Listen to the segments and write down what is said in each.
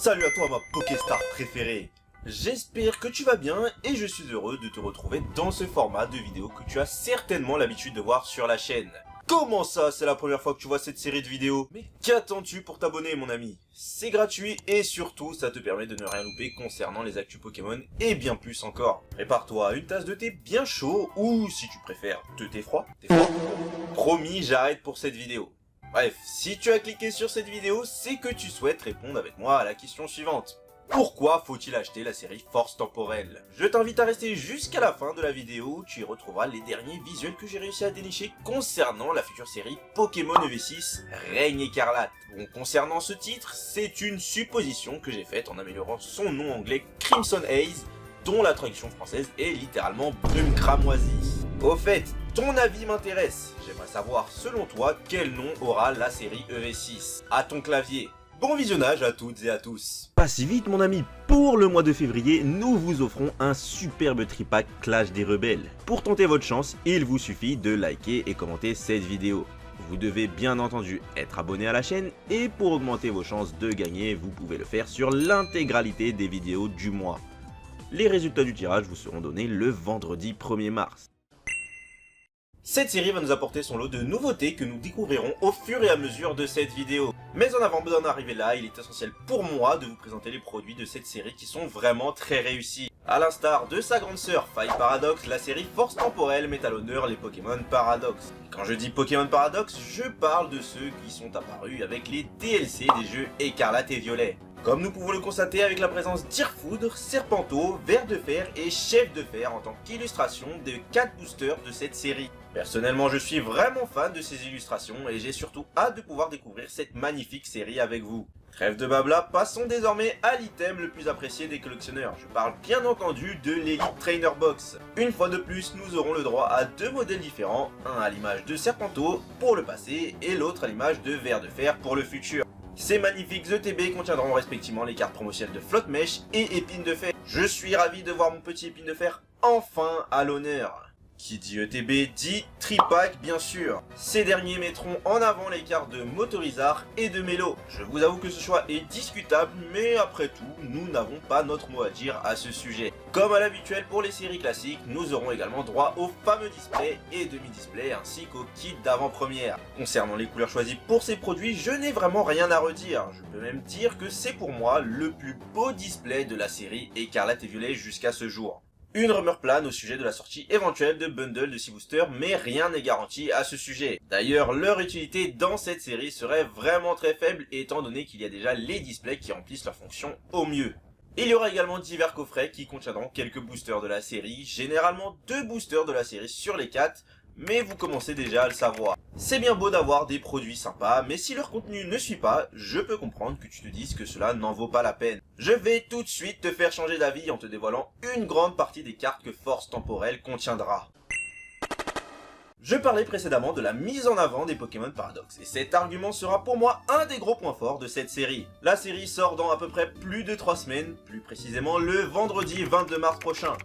Salut à toi ma Pokéstar préférée. J'espère que tu vas bien et je suis heureux de te retrouver dans ce format de vidéo que tu as certainement l'habitude de voir sur la chaîne. Comment ça, c'est la première fois que tu vois cette série de vidéos? Mais qu'attends-tu pour t'abonner mon ami? C'est gratuit et surtout ça te permet de ne rien louper concernant les actus Pokémon et bien plus encore. Prépare-toi à une tasse de thé bien chaud ou si tu préfères de thé froid. Promis, j'arrête pour cette vidéo. Bref, si tu as cliqué sur cette vidéo, c'est que tu souhaites répondre avec moi à la question suivante. Pourquoi faut-il acheter la série Force Temporelle? Je t'invite à rester jusqu'à la fin de la vidéo où tu y retrouveras les derniers visuels que j'ai réussi à dénicher concernant la future série Pokémon EV6 Règne Écarlate. Bon, concernant ce titre, c'est une supposition que j'ai faite en améliorant son nom anglais Crimson Haze, dont la traduction française est littéralement Brume Cramoisie. Au fait, ton avis m'intéresse. J'aimerais savoir, selon toi, quel nom aura la série EV6. À ton clavier. Bon visionnage à toutes et à tous. Pas si vite mon ami, pour le mois de février, nous vous offrons un superbe tripack Clash des Rebelles. Pour tenter votre chance, il vous suffit de liker et commenter cette vidéo. Vous devez bien entendu être abonné à la chaîne et pour augmenter vos chances de gagner, vous pouvez le faire sur l'intégralité des vidéos du mois. Les résultats du tirage vous seront donnés le vendredi 1er mars. Cette série va nous apporter son lot de nouveautés que nous découvrirons au fur et à mesure de cette vidéo. Mais en avant d'en arriver là, il est essentiel pour moi de vous présenter les produits de cette série qui sont vraiment très réussis. A l'instar de sa grande sœur Faille Paradox, la série Force Temporelle met à l'honneur les Pokémon Paradox. Quand je dis Pokémon Paradox, je parle de ceux qui sont apparus avec les DLC des jeux Écarlate et Violet. Comme nous pouvons le constater avec la présence d'Irfoudre, Serpenteau, Ver de Fer et Chef de Fer en tant qu'illustration des 4 boosters de cette série. Personnellement, je suis vraiment fan de ces illustrations et j'ai surtout hâte de pouvoir découvrir cette magnifique série avec vous. Trêve de blabla, passons désormais à l'item le plus apprécié des collectionneurs. Je parle bien entendu de l'Elite Trainer Box. Une fois de plus, nous aurons le droit à 2 modèles différents, un à l'image de Serpenteau pour le passé et l'autre à l'image de Ver de Fer pour le futur. Ces magnifiques ETB contiendront respectivement les cartes promotionnelles de Flotte Mèche et Épine de Fer. Je suis ravi de voir mon petit Épine de Fer enfin à l'honneur. Qui dit ETB dit Tripack bien sûr. Ces derniers mettront en avant les cartes de Motorizard et de Mélo. Je vous avoue que ce choix est discutable, mais après tout, nous n'avons pas notre mot à dire à ce sujet. Comme à l'habituel pour les séries classiques, nous aurons également droit aux fameux displays et demi-displays ainsi qu'au kit d'avant-première. Concernant les couleurs choisies pour ces produits, je n'ai vraiment rien à redire. Je peux même dire que c'est pour moi le plus beau display de la série Écarlate et Violet jusqu'à ce jour. Une rumeur plane au sujet de la sortie éventuelle de bundles de 6 boosters, mais rien n'est garanti à ce sujet. D'ailleurs, leur utilité dans cette série serait vraiment très faible étant donné qu'il y a déjà les displays qui remplissent leur fonction au mieux. Il y aura également divers coffrets qui contiendront quelques boosters de la série, généralement 2 boosters de la série sur les 4, mais vous commencez déjà à le savoir. C'est bien beau d'avoir des produits sympas, mais si leur contenu ne suit pas, je peux comprendre que tu te dises que cela n'en vaut pas la peine. Je vais tout de suite te faire changer d'avis en te dévoilant une grande partie des cartes que Force Temporelle contiendra. Je parlais précédemment de la mise en avant des Pokémon Paradox, et cet argument sera pour moi un des gros points forts de cette série. La série sort dans à peu près plus de 3 semaines, plus précisément le vendredi 22 mars prochain.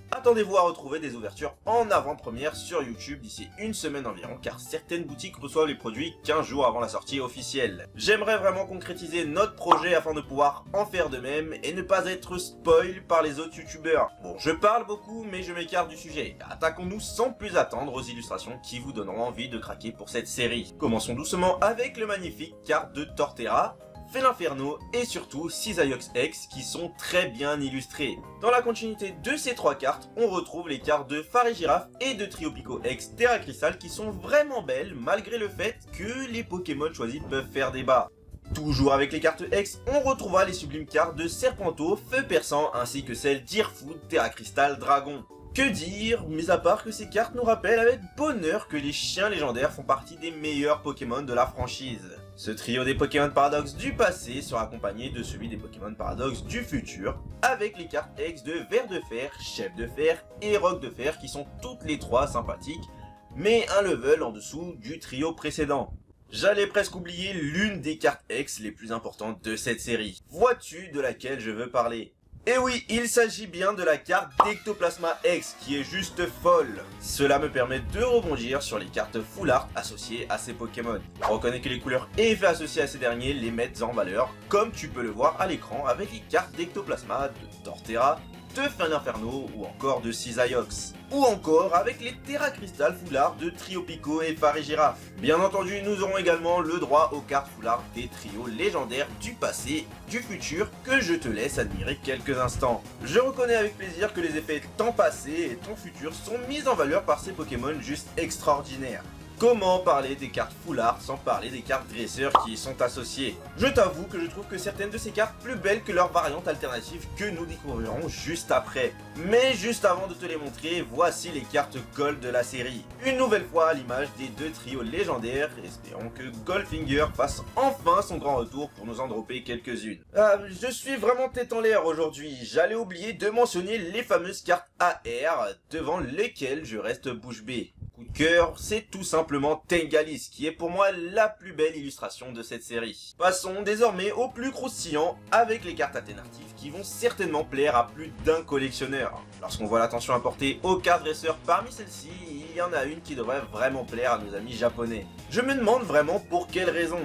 Attendez-vous à retrouver des ouvertures en avant-première sur YouTube d'ici une semaine environ car certaines boutiques reçoivent les produits 15 jours avant la sortie officielle. J'aimerais vraiment concrétiser notre projet afin de pouvoir en faire de même et ne pas être spoil par les autres youtubeurs. Bon, je parle beaucoup mais je m'écarte du sujet. Attaquons-nous sans plus attendre aux illustrations qui vous donneront envie de craquer pour cette série. Commençons doucement avec le magnifique carte de Torterra, Félinferno et surtout Cisaiox X qui sont très bien illustrés. Dans la continuité de ces 3 cartes, on retrouve les cartes de Farigiraf et de Triopico X Terra Crystal qui sont vraiment belles malgré le fait que les Pokémon choisis peuvent faire débat. Toujours avec les cartes X, on retrouvera les sublimes cartes de Serpenteau, Feu Perçant ainsi que celles d'Irfoud, Terra Crystal, Dragon. Que dire, mis à part que ces cartes nous rappellent avec bonheur que les chiens légendaires font partie des meilleurs Pokémon de la franchise. Ce trio des Pokémon Paradox du passé sera accompagné de celui des Pokémon Paradox du futur, avec les cartes X de Ver de Fer, Chef de Fer et Roc de Fer qui sont toutes les 3 sympathiques, mais un level en dessous du trio précédent. J'allais presque oublier l'une des cartes X les plus importantes de cette série. Vois-tu de laquelle je veux parler? Et oui, il s'agit bien de la carte d'Ectoplasma X qui est juste folle. Cela me permet de rebondir sur les cartes Full Art associées à ces Pokémon. On reconnaît que les couleurs et effets associés à ces derniers les mettent en valeur, comme tu peux le voir à l'écran avec les cartes d'Ectoplasma, de Torterra, de Fin Inferno ou encore de Cisaiox. Ou encore avec les Terra Crystal Full Art de Trio Pico et Farigiraf. Bien entendu, nous aurons également le droit aux cartes Full Art des trios légendaires du passé, du futur, que je te laisse admirer quelques instants. Je reconnais avec plaisir que les effets temps passé et temps futur sont mis en valeur par ces Pokémon juste extraordinaires. Comment parler des cartes Full Art sans parler des cartes dresseurs qui y sont associées? Je t'avoue que je trouve que certaines de ces cartes plus belles que leurs variantes alternatives que nous découvrirons juste après. Mais juste avant de te les montrer, voici les cartes Gold de la série. Une nouvelle fois à l'image des deux trios légendaires, espérons que Goldfinger fasse enfin son grand retour pour nous en dropper quelques-unes. Je suis vraiment tête en l'air aujourd'hui, j'allais oublier de mentionner les fameuses cartes AR devant lesquelles je reste bouche bée. Coup de cœur, c'est tout simplement Tengalis qui est pour moi la plus belle illustration de cette série. Passons désormais au plus croustillant avec les cartes alternatives qui vont certainement plaire à plus d'un collectionneur. Lorsqu'on voit l'attention apportée aux cartes dresseurs parmi celles-ci, il y en a une qui devrait vraiment plaire à nos amis japonais. Je me demande vraiment pour quelle raison.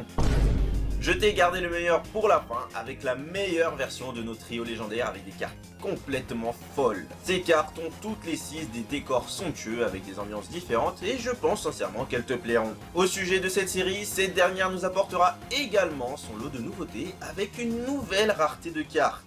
Je t'ai gardé le meilleur pour la fin avec la meilleure version de nos trios légendaires avec des cartes complètement folles. Ces cartes ont toutes les 6 des décors somptueux avec des ambiances différentes et je pense sincèrement qu'elles te plairont. Au sujet de cette série, cette dernière nous apportera également son lot de nouveautés avec une nouvelle rareté de cartes.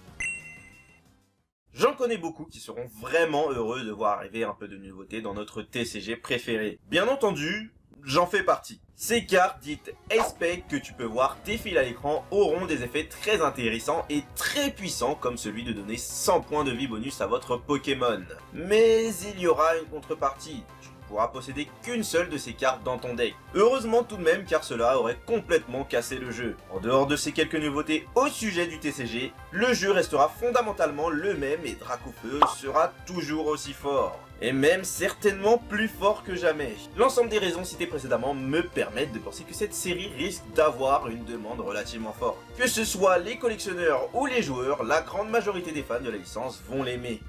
J'en connais beaucoup qui seront vraiment heureux de voir arriver un peu de nouveauté dans notre TCG préféré. Bien entendu, j'en fais partie. Ces cartes dites Aspect que tu peux voir défiler à l'écran auront des effets très intéressants et très puissants comme celui de donner 100 points de vie bonus à votre Pokémon. Mais il y aura une contrepartie. Tu ne pourras posséder qu'une seule de ces cartes dans ton deck. Heureusement tout de même car cela aurait complètement cassé le jeu. En dehors de ces quelques nouveautés au sujet du TCG, le jeu restera fondamentalement le même et Dracofeu sera toujours aussi fort. Et même certainement plus fort que jamais. L'ensemble des raisons citées précédemment me permettent de penser que cette série risque d'avoir une demande relativement forte. Que ce soit les collectionneurs ou les joueurs, la grande majorité des fans de la licence vont l'aimer.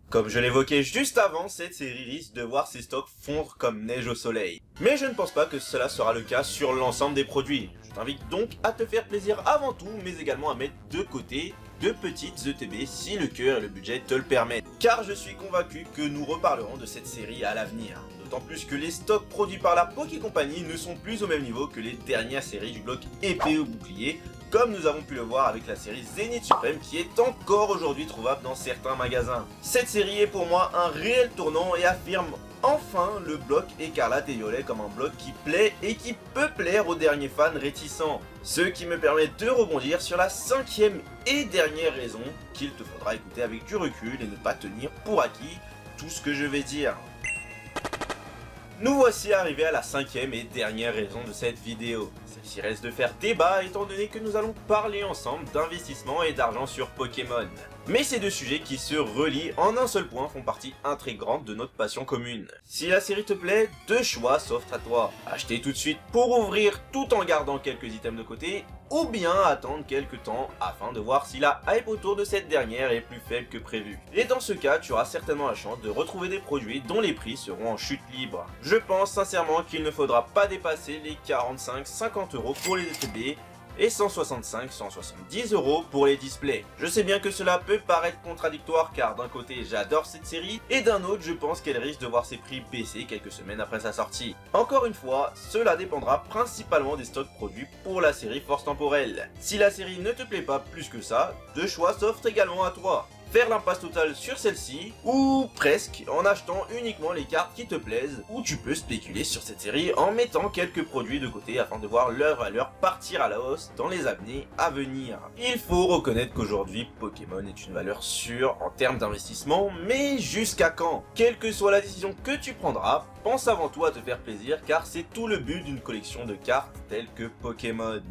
Comme je l'évoquais juste avant, cette série risque de voir ses stocks fondre comme neige au soleil. Mais je ne pense pas que cela sera le cas sur l'ensemble des produits. Je t'invite donc à te faire plaisir avant tout, mais également à mettre de côté de petites ETB si le cœur et le budget te le permettent. Car je suis convaincu que nous reparlerons de cette série à l'avenir. D'autant plus que les stocks produits par la Poké Company ne sont plus au même niveau que les dernières séries du bloc épée ou bouclier, comme nous avons pu le voir avec la série Zénith Suprême qui est encore aujourd'hui trouvable dans certains magasins. Cette série est pour moi un réel tournant et affirme enfin le bloc écarlate et violet comme un bloc qui plaît et qui peut plaire aux derniers fans réticents. Ce qui me permet de rebondir sur la 5e et dernière raison qu'il te faudra écouter avec du recul et ne pas tenir pour acquis tout ce que je vais dire. Nous voici arrivés à la 5e et dernière raison de cette vidéo. Celle-ci reste de faire débat étant donné que nous allons parler ensemble d'investissement et d'argent sur Pokémon. Mais ces deux sujets qui se relient en un seul point font partie intégrante de notre passion commune. Si la série te plaît, deux choix s'offrent à toi. Acheter tout de suite pour ouvrir tout en gardant quelques items de côté, ou bien attendre quelques temps afin de voir si la hype autour de cette dernière est plus faible que prévu. Et dans ce cas, tu auras certainement la chance de retrouver des produits dont les prix seront en chute libre. Je pense sincèrement qu'il ne faudra pas dépasser les 45-50 € pour les ETB, et 165-170 € pour les displays. Je sais bien que cela peut paraître contradictoire car d'un côté j'adore cette série et d'un autre je pense qu'elle risque de voir ses prix baisser quelques semaines après sa sortie. Encore une fois, cela dépendra principalement des stocks produits pour la série Force Temporelle. Si la série ne te plaît pas plus que ça, deux choix s'offrent également à toi. Faire l'impasse totale sur celle-ci, ou presque en achetant uniquement les cartes qui te plaisent, ou tu peux spéculer sur cette série en mettant quelques produits de côté afin de voir leur valeur partir à la hausse dans les années à venir. Il faut reconnaître qu'aujourd'hui Pokémon est une valeur sûre en termes d'investissement, mais jusqu'à quand? Quelle que soit la décision que tu prendras, pense avant tout à te faire plaisir car c'est tout le but d'une collection de cartes telles que Pokémon.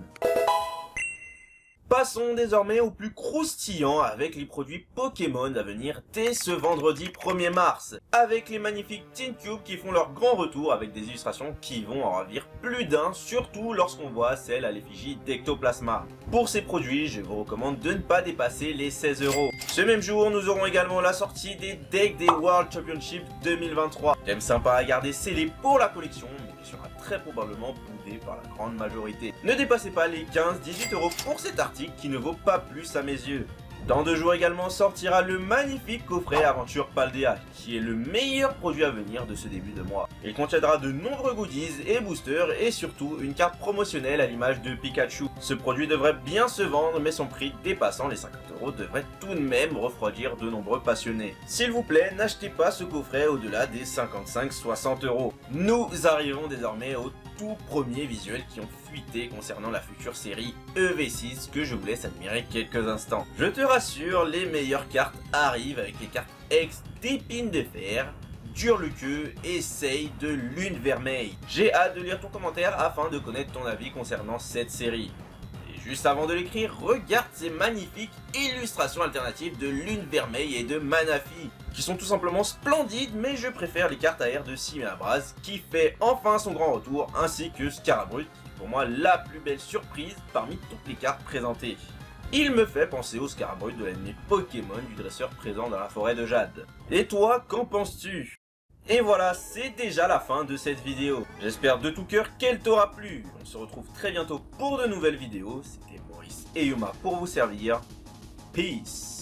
Passons désormais au plus croustillant avec les produits Pokémon à venir dès ce vendredi 1er mars, avec les magnifiques Tin Cubes qui font leur grand retour avec des illustrations qui vont en ravir plus d'un, surtout lorsqu'on voit celle à l'effigie d'Ectoplasma. Pour ces produits, je vous recommande de ne pas dépasser les 16 €. Ce même jour, nous aurons également la sortie des decks des World Championship 2023. Thème sympa à garder scellé pour la collection, mais qui sera très probablement boudé par la grande majorité. Ne dépassez pas les 15-18 € pour cet article qui ne vaut pas plus à mes yeux. Dans 2 jours également sortira le magnifique coffret Aventure Paldea, qui est le meilleur produit à venir de ce début de mois. Il contiendra de nombreux goodies et boosters et surtout une carte promotionnelle à l'image de Pikachu. Ce produit devrait bien se vendre, mais son prix dépassant les 50 € devrait tout de même refroidir de nombreux passionnés. S'il vous plaît, n'achetez pas ce coffret au-delà des 55-60 €. Nous arrivons désormais au tout premier visuel qui ont fuité concernant la future série EV6 que je vous laisse admirer quelques instants. Je te rassure, les meilleures cartes arrivent avec les cartes X d'Épine de Fer, Durluqueux et Sei de Lune Vermeille. J'ai hâte de lire ton commentaire afin de connaître ton avis concernant cette série. Et juste avant de l'écrire, regarde ces magnifiques illustrations alternatives de Lune Vermeille et de Manafi, qui sont tout simplement splendides, mais je préfère les cartes AR de Siméabras qui fait enfin son grand retour, ainsi que Scarabrut, qui est pour moi la plus belle surprise parmi toutes les cartes présentées. Il me fait penser au Scarabrut de l'anime Pokémon du dresseur présent dans la forêt de Jade. Et toi, qu'en penses-tu? Et voilà, c'est déjà la fin de cette vidéo. J'espère de tout cœur qu'elle t'aura plu. On se retrouve très bientôt pour de nouvelles vidéos. C'était Maurice et Yuma pour vous servir. Peace.